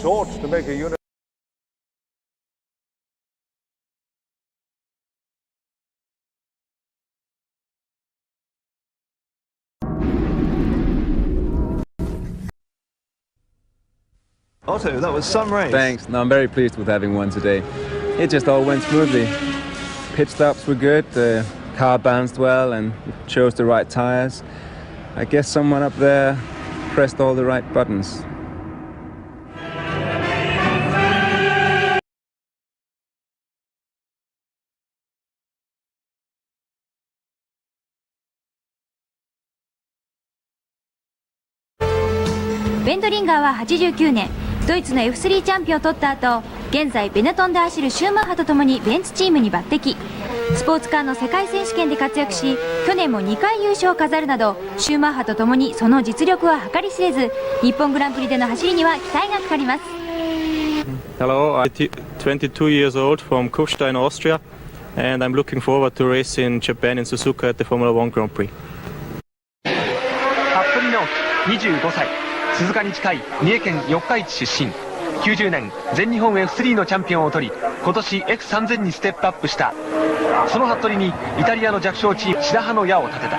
torch to make a unit. Otto, that was some race. Thanks. No, I'm very pleased with having won today. It just all went smoothly. Pit stops were good, the car balanced well and chose the right tires. I guess someone up there pressed all the right buttons.ベントリンガーは89年ドイツの F3 チャンピオンを取った後、現在ベネトンで走るシューマッハとともにベンツチームに抜擢。スポーツカーの世界選手権で活躍し、去年も2回優勝を飾るなど、シューマッハとともにその実力は計り知れず、日本グランプリでの走りには期待がかかります。 Hello, I'm 22 years old from Kufstein, Austria, and I'm looking forward to race in Japan in Suzuka at the Formula One Grand Prix. 服部直樹25歳、鈴鹿に近い三重県四日市出身。90年全日本 F3 のチャンピオンを取り、今年 F3000 にステップアップした。その服部にイタリアの弱小チーム白羽の矢を立てた。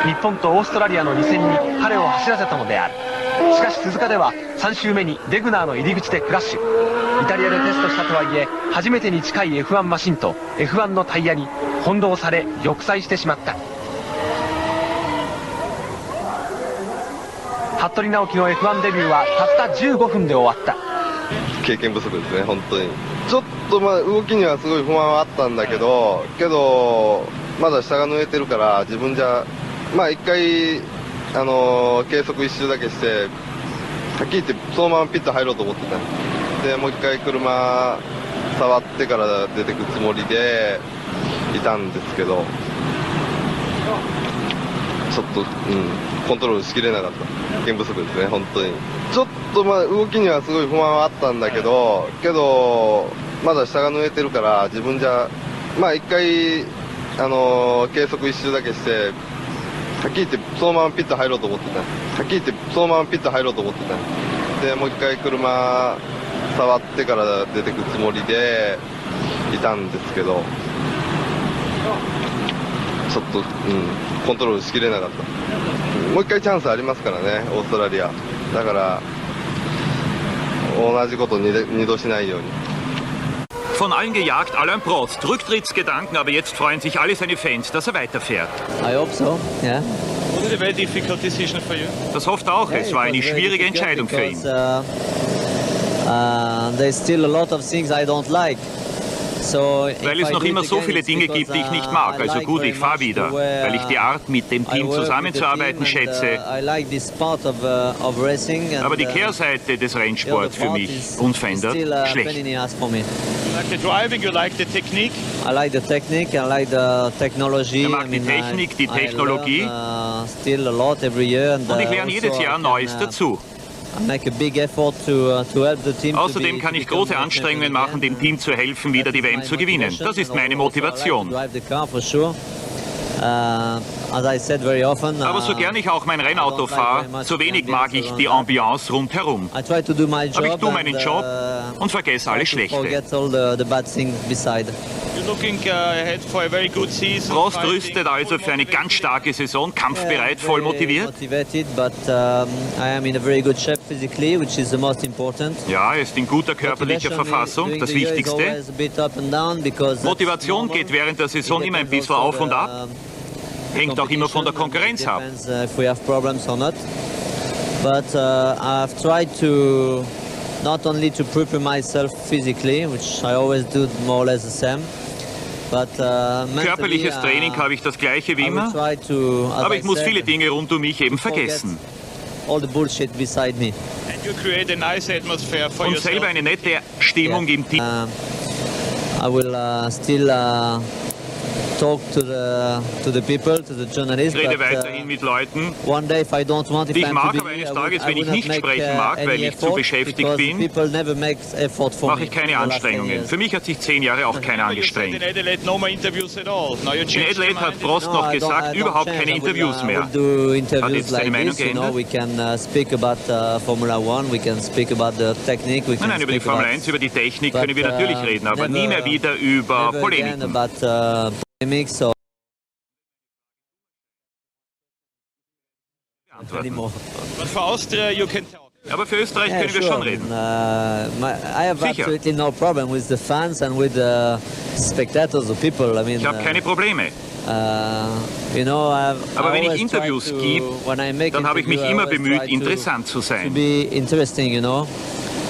日本とオーストラリアの2戦に彼を走らせたのである。しかし鈴鹿では3周目にデグナーの入り口でクラッシュ。イタリアでテストしたとはいえ、初めてに近い F1 マシンと F1 のタイヤに翻弄され玉砕してしまった。服部直樹の F1 デビューはたった15分で終わった。経験不足ですね、本当に。ちょっと動きにはすごい不満はあったんだけど、まだ下が濡れてるから自分じゃ一回計測一周だけして、はっきり言ってそのままピット入ろうと思ってた。でもう一回車触ってから出てくつもりでいたんですけど、ちょっとコントロールしきれなかった。経験不足ですね、本当に。ちょっと動きにはすごい不満はあったんだけど、まだ下が濡れてるから自分じゃ一回計測一周だけして、はっきり言ってそのままピット入ろうと思ってた。でもう一回車触ってから出てくつもりでいたんですけど、ちょっとコントロールしきれなかった。もう一回チャンスありますからね、オーストラリア。だから同じこと二度しないように。 Von allen gejagt, Alain Prost. Rücktrittsgedanken, aber jetzt freuen sich alle seine Fans, dass er weiterfährt. I hope so, yeah. Was is a very difficult decision for you? Das hofft er auch, es war eine schwierige Entscheidung für ihn. There's still a lot of things I don't like. Weil es noch immer so viele Dinge gibt, die ich nicht mag. Also gut, ich fahre wieder, weil ich die Art, mit dem Team zusammenzuarbeiten, schätze. Aber die Kehrseite des Rennsports für mich unverändert schlecht. You like the driving, you like the technique? I like the technique, I like the technology. Er mag die Technik, die Technologie. Still a lot every year. Und ich lerne jedes Jahr Neues dazu. Außerdem kann ich große Anstrengungen machen, dem Team zu helfen, wieder die WM zu gewinnen. Das ist meine Motivation. Aber so gern ich auch mein Rennauto fahre, so wenig mag ich die Ambiance rundherum. Aber ich tue meinen Job und vergesse alles Schlechte. Prost rüstet also für eine ganz starke Saison, kampfbereit, voll motiviert. Ja, er ist in guter körperlicher Verfassung, das Wichtigste. Motivation geht während der Saison immer ein bisschen auf und ab. Hängt auch immer von der Konkurrenz ab. Not only to prepare myself physically, which I always do more or less the same, but körperliches Training habe ich das gleiche wie immer, aber ich muss viele Dinge rund um mich eben vergessen. All the bullshit beside me. And you create a nice atmosphere for und yourself. Selber eine nette Stimmung im Team. I will still talk to the people, to the journalists. Ich rede weiterhin mit Leuten, one day, if I don't want, if die ich I'm mag, to aber be eines here, Tages, I wenn would ich not nicht make, sprechen mag, weil any ich zu effort, beschäftigt because bin, people never make effort for mache me ich keine in the last 10 Anstrengungen. years. Für mich hat sich 10 Jahre auch keiner angestrengt. In Adelaide no more interviews at all. Now you In changed your Adelaide hat mind. Prost noch gesagt, überhaupt keine Interviews mehr. Do Hat interviews jetzt seine like Meinung this, you know, geändert? we can speak about Formula One, we can speak about the technique, we can Nein, über die speak Formel about, 1, über die Technik but, können wir natürlich reden, aber nie mehr wieder über never again Polemiken. about polemics or anymore. But for Austria you can talk. Aber für Österreich Yeah, können wir sure. schon reden. I have Sicher. absolutely no problem with the fans and with the spectators, the people. I mean, Ich habe keine Probleme. you know, Aber wenn ich always Interviews try to, gebe, when I make dann habe ich mich interview, I immer always bemüht, try to- interessant zu to sein. be interesting, you know.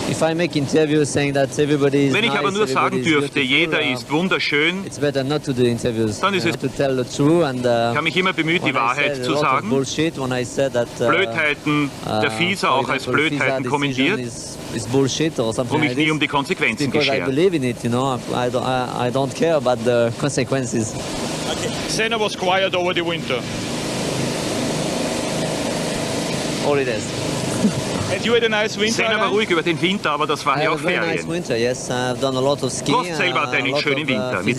If I make interviews saying that everybody is Wenn ich nice, aber nur sagen everybody is dürfte, beautiful, jeder ist wunderschön, it's better not to do interviews. Dann ist es- to tell the truth and ich habe mich immer bemüht, die when I Wahrheit said a zu lot of sagen. bullshit when I said that Blödheiten der FISA for auch als example, Blödheiten FISA kommentiert decision is bullshit or something und mich like nie this. um die Konsequenzen Because I geschert. believe in it, you know. I don't care about the consequences. Senna was quiet over the winter. Holidays. And you had a nice winter. Senna war Alain? ruhig über den Winter, aber das waren I ja had auch a very nice Ferien. winter. Yes, I've done a lot of skiing. Prost selber hatte a einen lot schönen of, Winter mit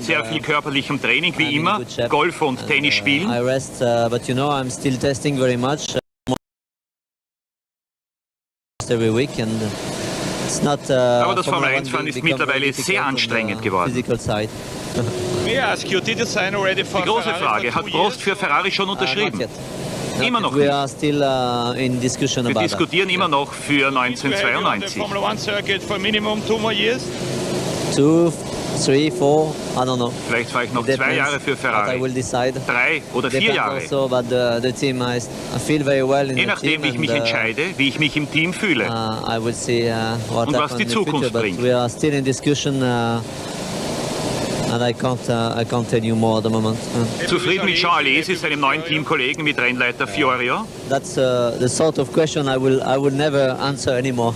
sehr viel körperlichem Training, wie I'm in immer, good shape. Golf und And, Tennis I spielen. rest, but you know, I'm still testing very much every week, and it's not. Aber das Formula Formel One 1 fahren ist become very mittlerweile difficult sehr on the anstrengend geworden. Physical side. May I ask you, did you sign already for Die große Ferrari Frage, for hat 2 Prost years? für Ferrari schon Not unterschrieben? yet. Immer noch We nicht. are still in discussion Wir about that. diskutieren immer noch für You have you on the 1992. Formula One circuit for minimum 2 more years? 2, 3, 4, I don't know. Vielleicht fahre ich noch It 2 depends Jahre für what I Ferrari. will decide. 3 oder 4 Depends Jahre. also about the team. I feel very well in Je the nachdem, team wie ich mich and, entscheide, wie ich mich im Team fühle. I will see what Und was happens die in the Zukunft future, bringt. but we are still in discussion and I can't tell you more at the moment. Zufrieden mit Jean Alesi, seinem neuen Teamkollegen mit Rennleiter Fiorio? That's the sort of question I will never answer anymore.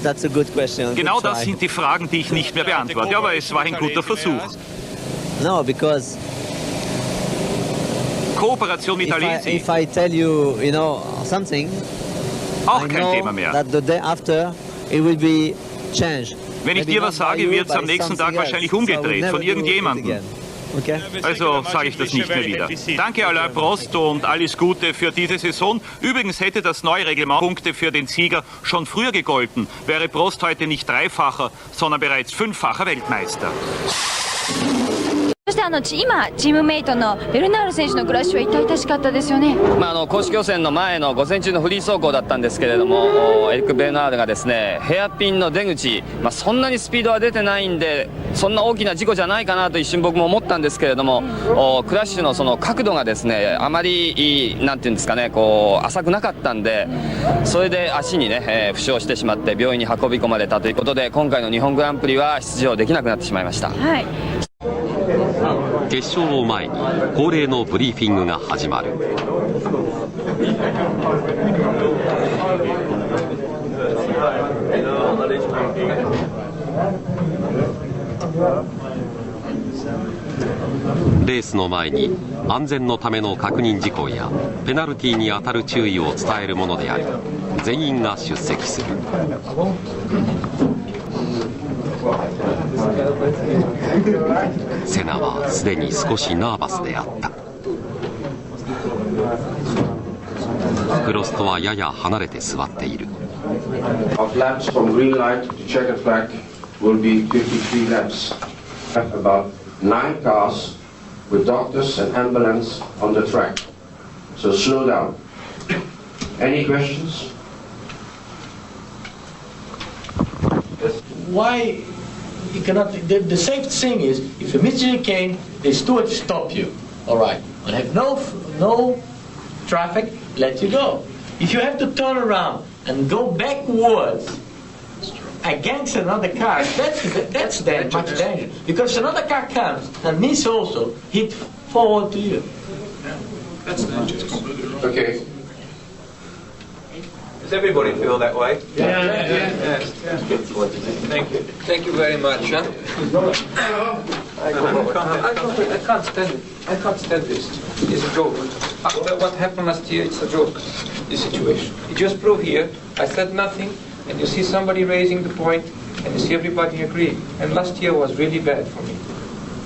That's a good question. Genau Good das try. sind die Fragen, die ich nicht mehr beantworte. Aber es war ein guter Versuch. No, because Kooperation mit Alesi, if I tell you, you know, something, auch I kein know Thema mehr. that the day after it will be changed. Wenn ich Maybe dir was not by sage, you, wird es but am nächsten Tag something wahrscheinlich else. So I will umgedreht never von do it irgendjemandem. again. Okay? Also sage ich das nicht mehr wieder. Danke Alain Prost und alles Gute für diese Saison. Übrigens hätte das neue Reglement Punkte für den Sieger schon früher gegolten, wäre Prost heute nicht 3-facher, sondern bereits 5-facher Weltmeister. そして今チームメイトのベルナール選手のクラッシュは痛々しかったですよね。公式予選の前の午前中のフリー走行だったんですけれども、エリック・ベルナールがですねヘアピンの出口、そんなにスピードは出てないんでそんな大きな事故じゃないかなと一瞬僕も思ったんですけれども、クラッシュのその角度がですねあまりなんていうんですかね浅くなかったんで、それで足にね、負傷してしまって病院に運び込まれたということで、今回の日本グランプリは出場できなくなってしまいました。はい。決勝を前に恒例のブリーフィングが始まる。レースの前に安全のための確認事項やペナルティーに当たる注意を伝えるものであり、全員が出席する。セナはすでに少しナーバスであった。プロストはやや離れて座っている。Of laps from green light to checkered flag will be 53 laps. About 9 cars with doctors and ambulance on the track. So slow down. Any questions? Why you cannot? The safe thing is, if you miss the chicane, the steward stop you. All right, but have no traffic, let you go. If you have to turn around and go backwards against another car, that's much dangerous. Because another car comes and miss also, hit forward to you. That's dangerous. Okay. Does everybody feel that way? Yes. Thank you. Thank you very much. Huh? I can't stand it. I can't stand this. It's a joke. What happened last year, it's a joke, this situation. You just prove here, I said nothing, and you see somebody raising the point, and you see everybody agree. And last year was really bad for me.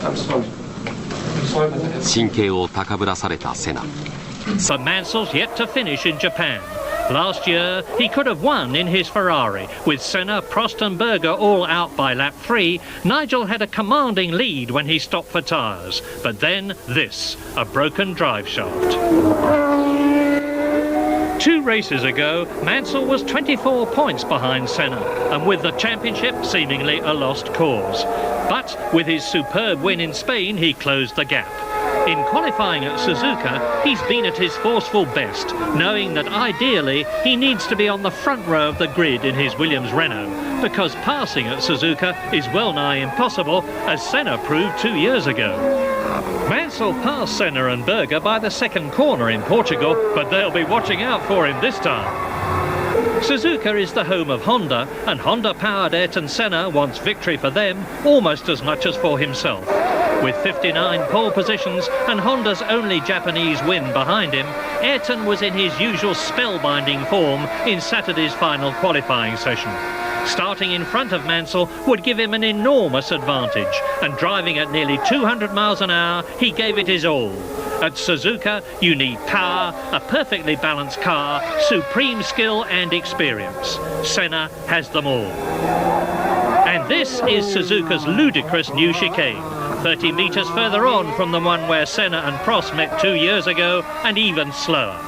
I'm sorry. I'm sorry, but that. 神経を高ぶらされたセナ。 But Mansell's yet to finish in Japan. Last year, he could have won in his Ferrari. With Senna, Prost and Berger all out by lap 3, Nigel had a commanding lead when he stopped for tyres. But then this, a broken drive shaft. 2 races ago, Mansell was 24 points behind Senna, and with the championship seemingly a lost cause. But with his superb win in Spain, he closed the gap. In qualifying at Suzuka, he's been at his forceful best, knowing that ideally he needs to be on the front row of the grid in his Williams Renault, because passing at Suzuka is well nigh impossible, as Senna proved 2 years ago. Mansell passed Senna and Berger by the second corner in Portugal, but they'll be watching out for him this time. Suzuka is the home of Honda, and Honda-powered Ayrton Senna wants victory for them almost as much as for himself. With 59 pole positions and Honda's only Japanese win behind him, Ayrton was in his usual spellbinding form in Saturday's final qualifying session. Starting in front of Mansell would give him an enormous advantage, and driving at nearly 200 miles an hour, he gave it his all. At Suzuka, you need power, a perfectly balanced car, supreme skill and experience. Senna has them all. And this is Suzuka's ludicrous new chicane, 30 metres further on from the one where Senna and Prost met 2 years ago, and even slower.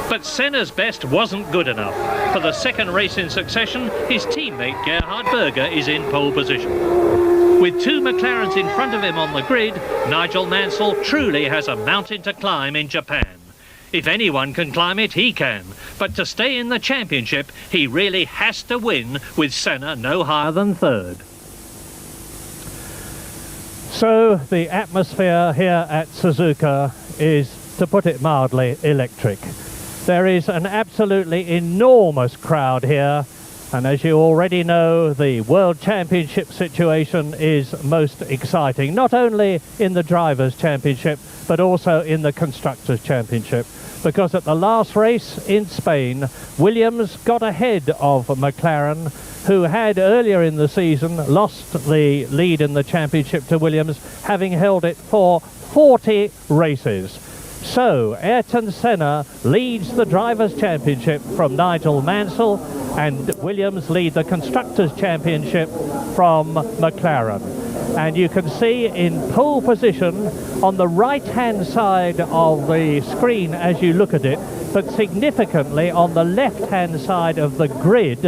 But Senna's best wasn't good enough. For the second race in succession, his teammate Gerhard Berger is in pole position. With 2 McLarens in front of him on the grid, Nigel Mansell truly has a mountain to climb in Japan. If anyone can climb it, he can. But to stay in the championship, he really has to win, with Senna no higher than 3rd. So the atmosphere here at Suzuka is, to put it mildly, electric. There is an absolutely enormous crowd here, and as you already know, the World Championship situation is most exciting, not only in the Drivers' Championship, but also in the Constructors' Championship, because at the last race in Spain, Williams got ahead of McLaren, who had earlier in the season lost the lead in the championship to Williams, having held it for 40 races. So Ayrton Senna leads the Drivers' Championship from Nigel Mansell, and Williams lead the Constructors' Championship from McLaren. And you can see in pole position on the right-hand side of the screen as you look at it, but significantly on the left-hand side of the grid,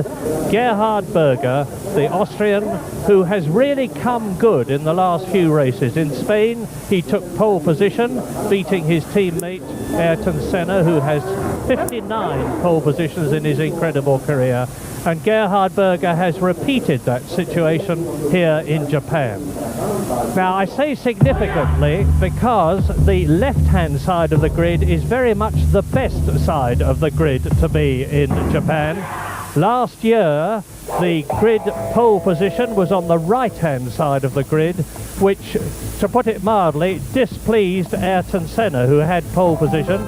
Gerhard Berger, the Austrian, who has really come good in the last few races. In Spain, he took pole position, beating his teammate Ayrton Senna, who has 59 pole positions in his incredible career. And Gerhard Berger has repeated that situation here in Japan. Now, I say significantly because the left-hand side of the grid is very much the best side of the grid to be in Japan. Last year, the grid pole position was on the right-hand side of the grid, which, to put it mildly, displeased Ayrton Senna, who had pole position,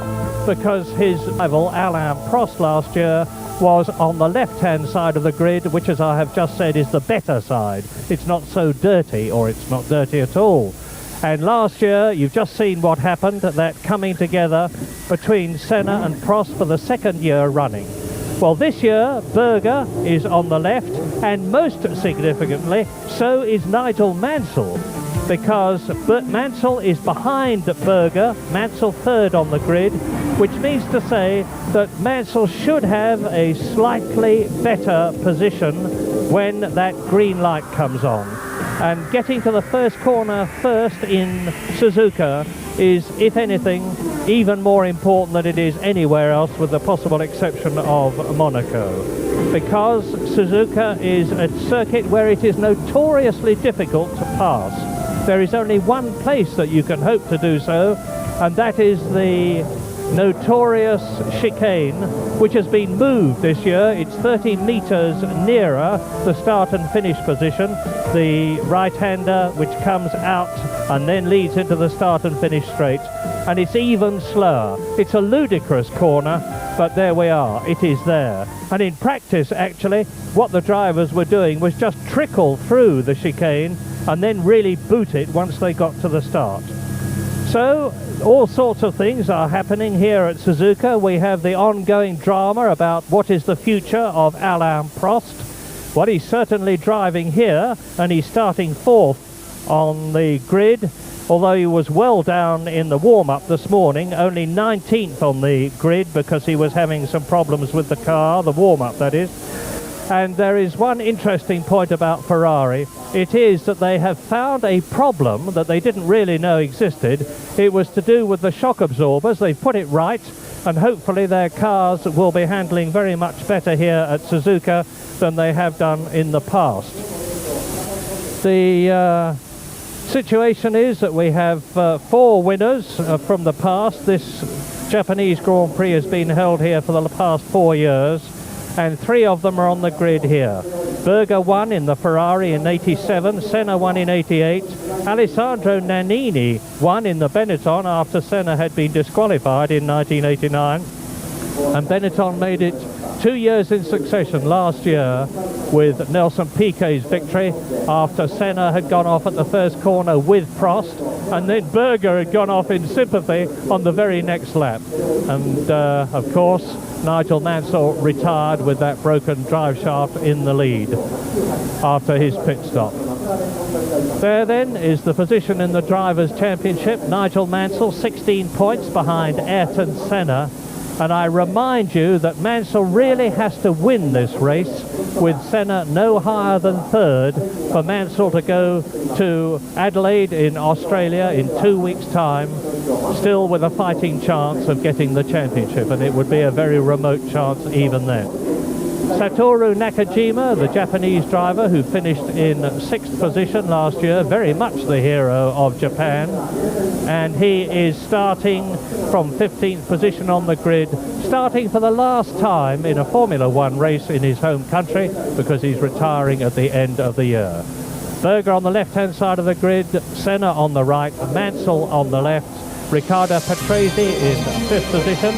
because his rival Alain Prost last year was on the left-hand side of the grid, which, as I have just said, is the better side. It's not so dirty, or it's not dirty at all. And last year, you've just seen what happened, that coming together between Senna and Prost for the second year running. Well, this year, Berger is on the left, and most significantly, so is Nigel Mansell, because Mansell is behind Berger, Mansell 3rd on the grid, which means to say that Mansell should have a slightly better position when that green light comes on. And getting to the first corner first in Suzuka is, if anything, even more important than it is anywhere else, with the possible exception of Monaco. Because Suzuka is a circuit where it is notoriously difficult to pass. There is only one place that you can hope to do so, and that is the notorious chicane, which has been moved this year. It's 30 meters nearer the start and finish position. The right-hander which comes out and then leads into the start and finish straight. And it's even slower. It's a ludicrous corner, but there we are. It is there. And in practice, actually, what the drivers were doing was just trickle through the chicane and then really boot it once they got to the start. So all sorts of things are happening here at Suzuka. We have the ongoing drama about what is the future of Alain Prost. Well, he's certainly driving here, and he's starting 4th on the grid, although he was well down in the warm-up this morning, only 19th on the grid because he was having some problems with the car, the warm-up that is. And there is one interesting point about Ferrari. It is that they have found a problem that they didn't really know existed. It was to do with the shock absorbers. They've put it right, and hopefully their cars will be handling very much better here at Suzuka than they have done in the past. The situation is that we have 4 winners from the past. This Japanese Grand Prix has been held here for the past 4 years, and 3 of them are on the grid here. Berger won in the Ferrari in '87, Senna won in '88, Alessandro Nannini won in the Benetton after Senna had been disqualified in 1989, and Benetton made it 2 years in succession last year with Nelson Piquet's victory after Senna had gone off at the first corner with Prost, and then Berger had gone off in sympathy on the very next lap. And of course Nigel Mansell retired with that broken drive shaft in the lead after his pit stop. There then is the position in the Drivers' Championship. Nigel Mansell 16 points behind Ayrton Senna, and I remind you that Mansell really has to win this race with Senna no higher than 3rd for Mansell to go to Adelaide in Australia in 2 weeks' time, still with a fighting chance of getting the championship, and it would be a very remote chance even then. Satoru Nakajima, the Japanese driver who finished in 6th position last year, very much the hero of Japan, and he is starting from 15th position on the grid, starting for the last time in a Formula One race in his home country because he's retiring at the end of the year. Berger on the left-hand side of the grid, Senna on the right, Mansell on the left, Riccardo Patrese in 5th position,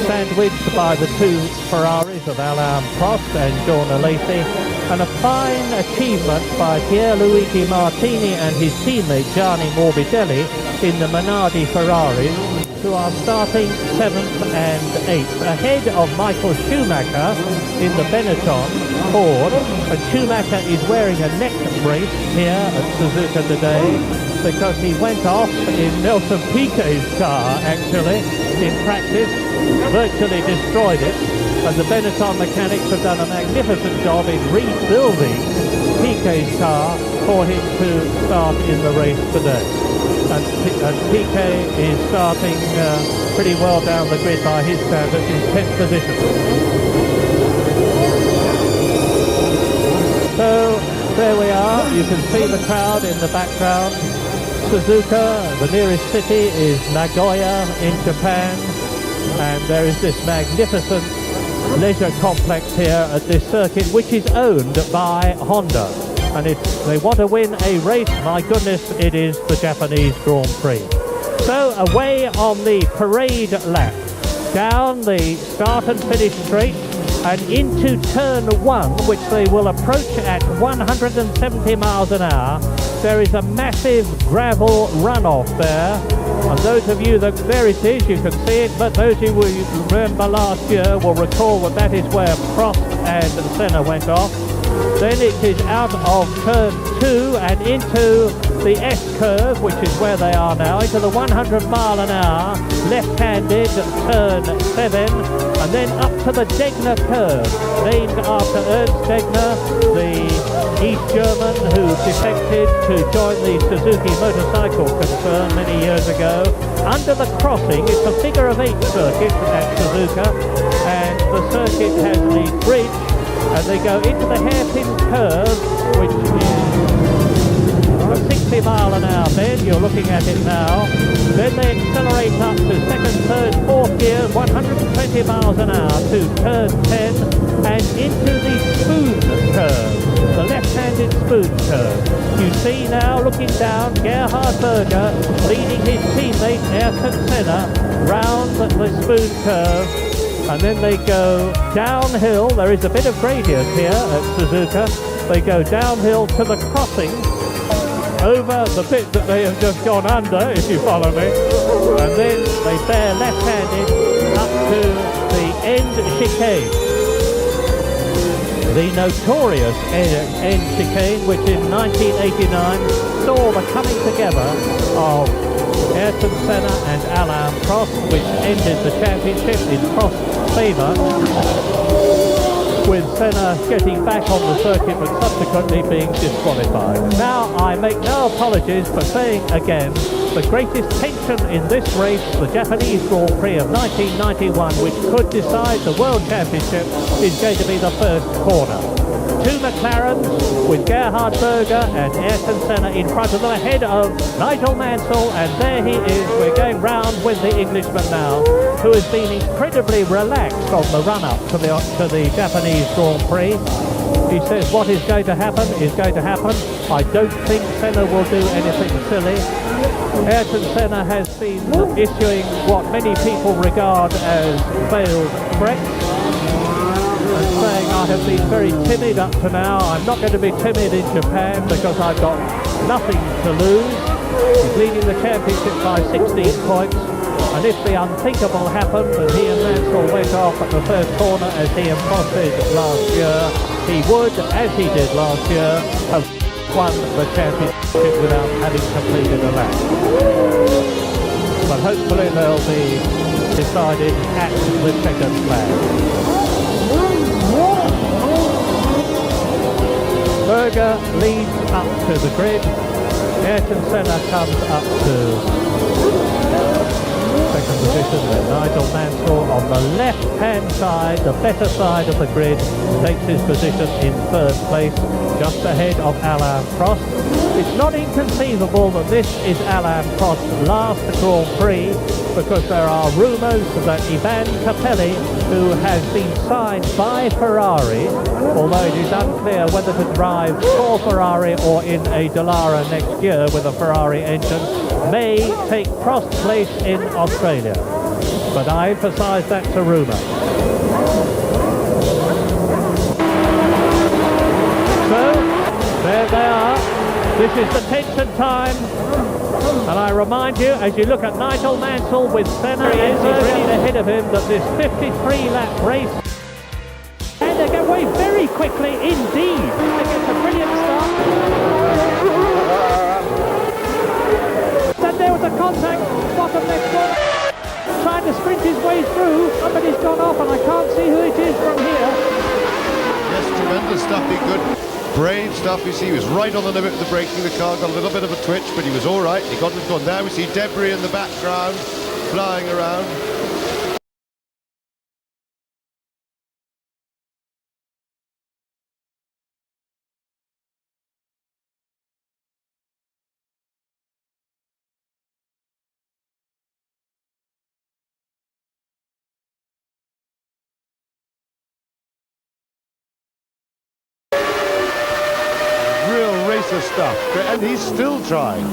sandwiched by the 2 Ferraris of Alain Prost and Dorna Lacey, and a fine achievement by Pierluigi Martini and his teammate Gianni Morbidelli in the Minardi Ferraris, who are starting 7th and 8th, ahead of Michael Schumacher in the Benetton Ford. And Schumacher is wearing a neck brace here at Suzuka today because he went off in Nelson Piquet's car, actually, in practice, virtually destroyed it, and the Benetton mechanics have done a magnificent job in rebuilding Piquet's car for him to start in the race today. And Piquet is starting pretty well down the grid by his standards in 10th position. So there we are, you can see the crowd in the background. Suzuka, the nearest city is Nagoya in Japan, and there is this magnificent leisure complex here at this circuit, which is owned by Honda. And if they want to win a race, my goodness, it is the Japanese Grand Prix. So away on the parade lap, down the start and finish straight, and into turn 1, which they will approach at 170 miles an hour. There is a massive gravel runoff there, and those of you that, there it is, you can see it, but those of you who remember last year will recall that that is where Prost and Senna went off. Then it is out of turn 2 and into the S-curve, which is where they are now, into the 100 mile an hour left-handed turn 7, and then up to the Degner curve, named after Ernst Degner, the East German who defected to join the Suzuki motorcycle concern many years ago. Under the crossing, it's a figure-of-8 circuit at Suzuka, and the circuit has the bridge, and they go into the hairpin curve, which is a 60 mile an hour bend. You're looking at it now, Then they accelerate up to second, third, fourth gear, 120 miles an hour to turn 10 and into the spoon curve, the left-handed spoon curve. You see now, looking down, Gerhard Berger leading his teammate Ayrton Senna round the spoon curve. And then they go downhill. There is a bit of gradient here at Suzuka. They go downhill to the crossing over the bit that they have just gone under, if you follow me. And then they bear left-handed up to the end chicane. The notorious end chicane, which in 1989 saw the coming together of Ayrton Senna and Alain Prost, which ended the championship in Prost's favour, with Senna getting back on the circuit but subsequently being disqualified. Now, I make no apologies for saying again, the greatest tension in this race, the Japanese Grand Prix of 1991, which could decide the World Championship, is going to be the first corner. Two McLarens with Gerhard Berger and Ayrton Senna in front of them, ahead of Nigel Mansell, and there he is. We're going round with the Englishman now, who has been incredibly relaxed on the run-up to the Japanese Grand Prix. He says what is going to happen is going to happen. I don't think Senna will do anything silly. Ayrton Senna has been issuing what many people regard as veiled threats, and saying, I have been very timid up to now. I'm not going to be timid in Japan because I've got nothing to lose. He's leading the championship by 16 points. And if the unthinkable happened, and he and Mansell went off at the first corner as he and Prost did last year, he would, as he did last year, have won the championship without having completed a lap. But hopefully they'll be decided at the second flag. Berger leads up to the grid. Ayrton Senna comes up to second position, then Nigel Mansell on the left-hand side, the better side of the grid, takes his position in third place, just ahead of Alain Prost. It's not inconceivable that this is Alain Prost's last Grand Prix, because there are rumours that Ivan Capelli, who has been signed by Ferrari, although it is unclear whether to drive for Ferrari or in a Dallara next year with a Ferrari engine, may take Prost's place in Australia. But I emphasise that's a rumour. So, there they are. This is the tension time. And I remind you, as you look at Nigel Mansell with Senna and Berger ahead of him, that this 53-lap race, and they get away very quickly indeed. They get a brilliant start. Then there was a contact, bottom next corner, trying to sprint his way through. Somebody's gone off, and I can't see who it is from here. Yes, tremendous stuff, he good. Brave stuff. You see, he was right on the limit of the braking. The car got a little bit of a twitch, but he was all right. He got it gone. Now we see debris in the background flying around. Stuff, and he's still trying.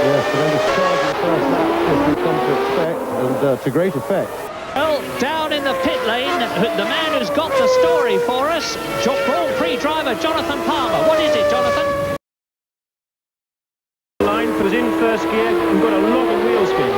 Yes, but then the charge in the first lap, as we've come to expect, and to great effect. Well, down in the pit lane, the man who's got the story for us, Grand Prix driver Jonathan Palmer. What is it, Jonathan? Was in first gear and got a lot of wheel spin.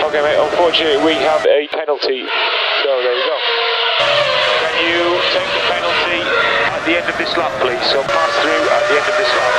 Okay, mate, unfortunately we have a penalty, so there you go. Can you take the penalty at the end of this lap, please? So pass through at the end of this lap.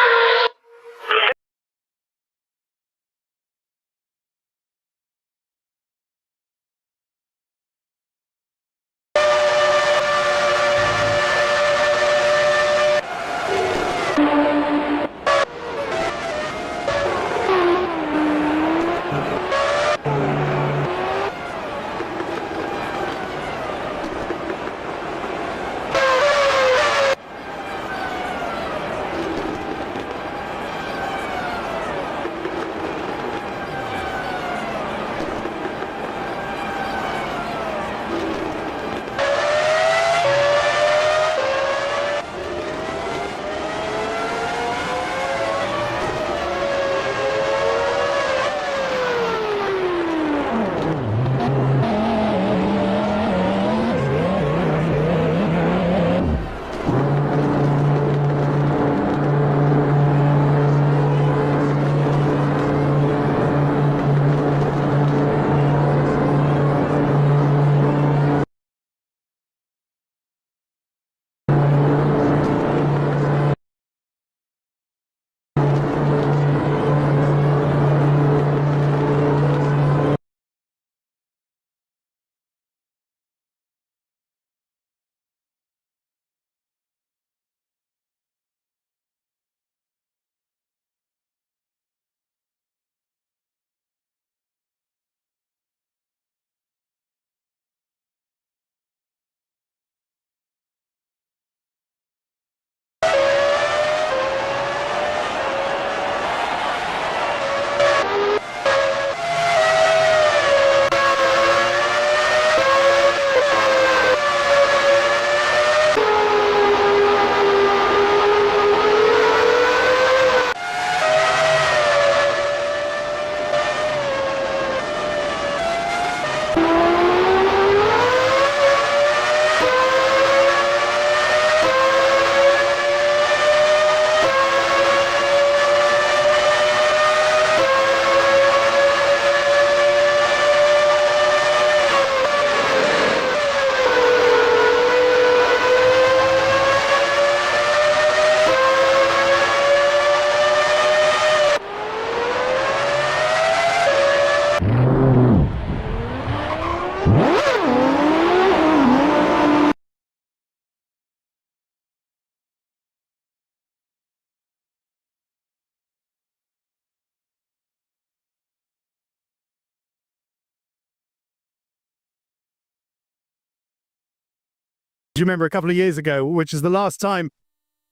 Do you remember a couple of years ago, which is the last time?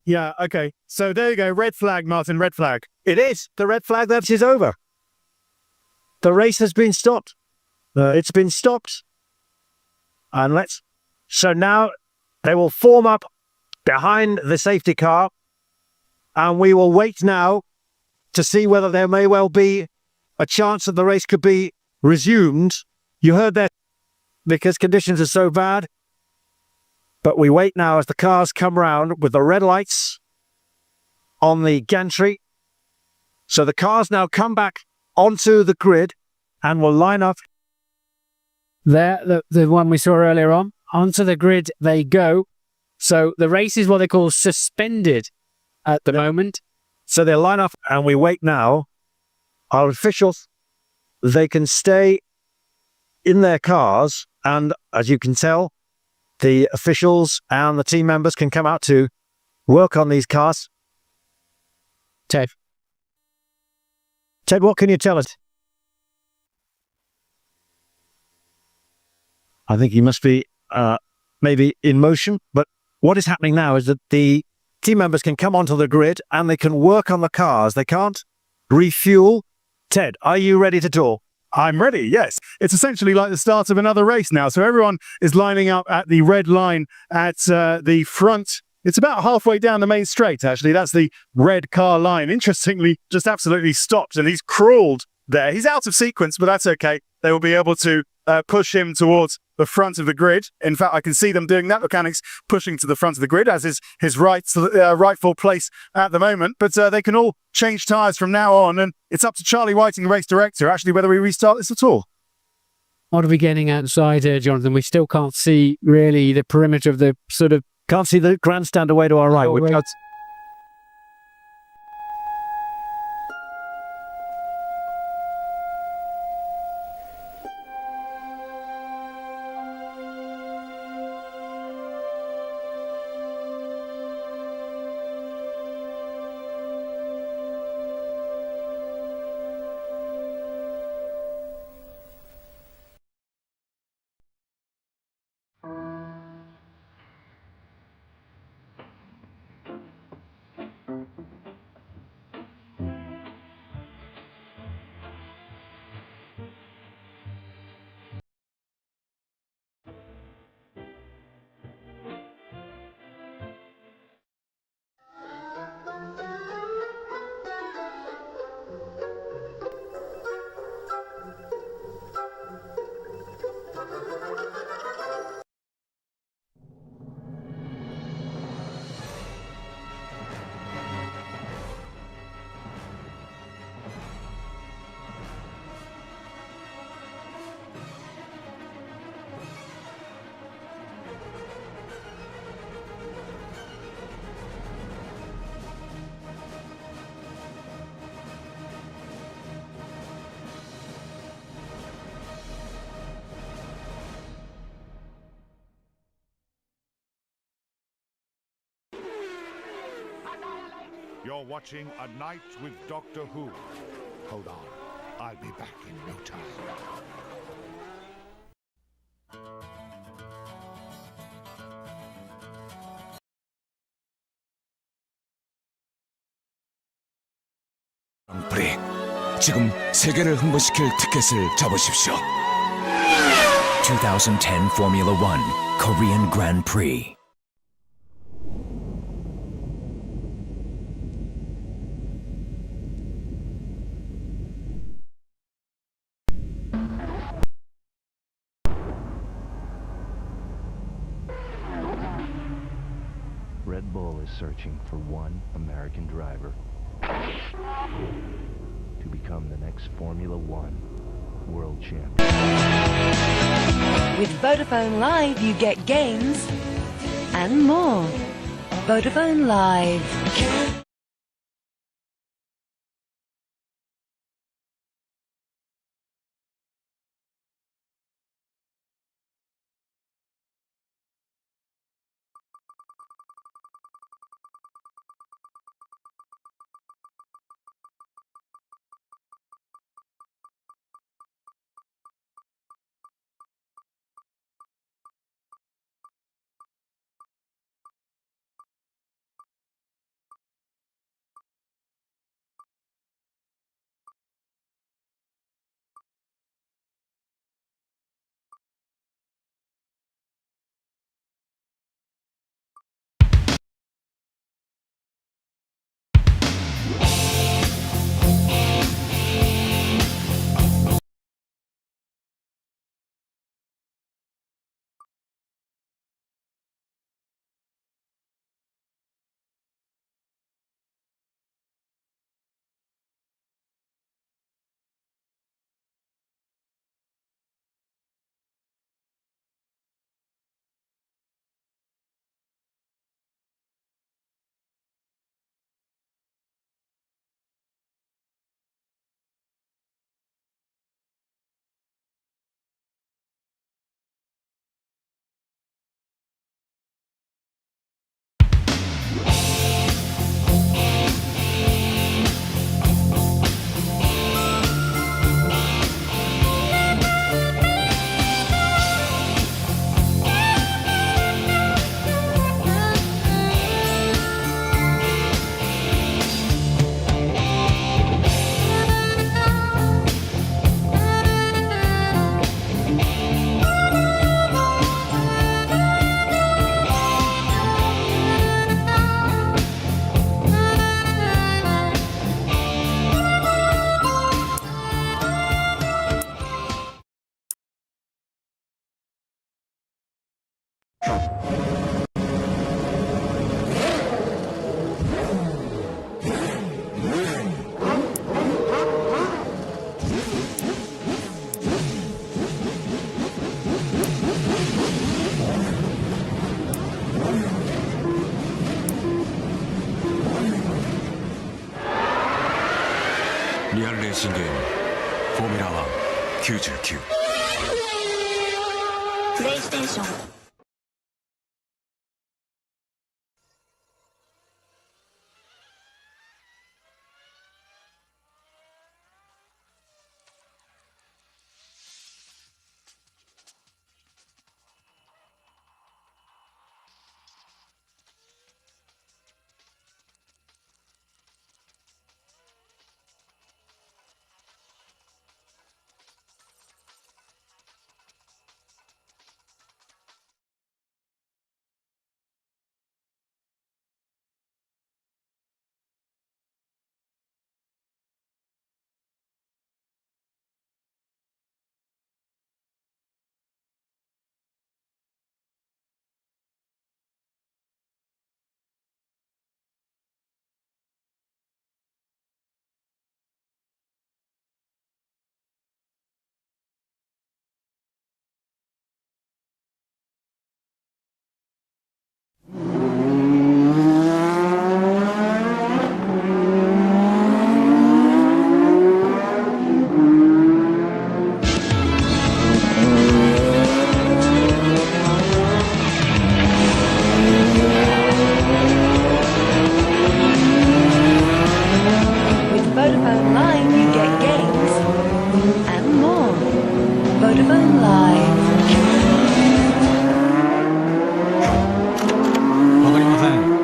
Yeah, okay. So there you go. Red flag, Martin, red flag. It is. The red flag, that is over. The race has been stopped. It's been stopped. And so now they will form up behind the safety car. And we will wait now to see whether there may well be a chance that the race could be resumed. You heard that, because conditions are so bad. But we wait now as the cars come round with the red lights on the gantry. So the cars now come back onto the grid and will line up. There, the one we saw earlier on. Onto the grid they go. So the race is what they call suspended at the moment. So they'll line up and we wait now. Our officials, they can stay in their cars, and as you can tell, the officials and the team members can come out to work on these cars. Ted, what can you tell us? I think he must be maybe in motion. But what is happening now is that the team members can come onto the grid and they can work on the cars. They can't refuel. Ted, are you ready to talk? I'm ready, yes. It's essentially like the start of another race now. So everyone is lining up at the red line at the front. It's about halfway down the main straight, actually. That's the red car line. Interestingly, just absolutely stopped and he's crawled there. He's out of sequence, but that's okay. They will be able to push him towards the front of the grid. In fact, I can see them doing that. Mechanics pushing to the front of the grid, as is his rightful place at the moment. But they can all change tyres from now on, and it's up to Charlie Whiting, the race director, actually, whether we restart this at all. What are we getting outside here, Jonathan? We still can't see really the perimeter of the sort of... Can't see the grandstand away to our right. We've got... You're watching A Night with Doctor Who. Hold on, I'll be back in no time. 프리, 지금 세계를 흥분시킬 티켓을 잡으십시오. 2010 Formula One Korean Grand Prix. Red Bull is searching for one American driver to become the next Formula One world champion. With Vodafone Live, you get games and more. Vodafone Live. リアルレーシングゲームフォーミュラー1 99プレイステーション。Vodafone Live, you get games and more. Vodafone Live. わかりません。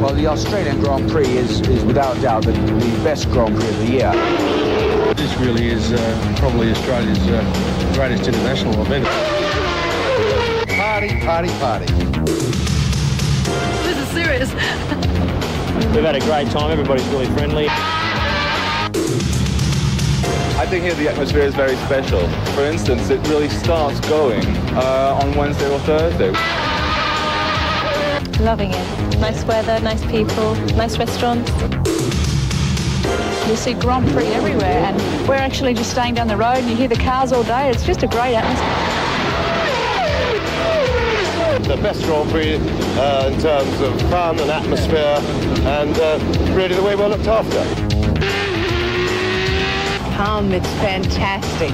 Well, the Australian Grand Prix is without doubt the best Grand Prix of the year. This really is probably Australia's greatest international event. Party, party, party. This is serious. We've had a great time, everybody's really friendly. I think here the atmosphere is very special. For instance, it really starts going on Wednesday or Thursday. Loving it. Nice weather, nice people, nice restaurants. You see Grand Prix everywhere, and we're actually just staying down the road and you hear the cars all day. It's just a great atmosphere. The best Grand Prix in terms of fun and atmosphere, and really the way we're looked after. It's fantastic.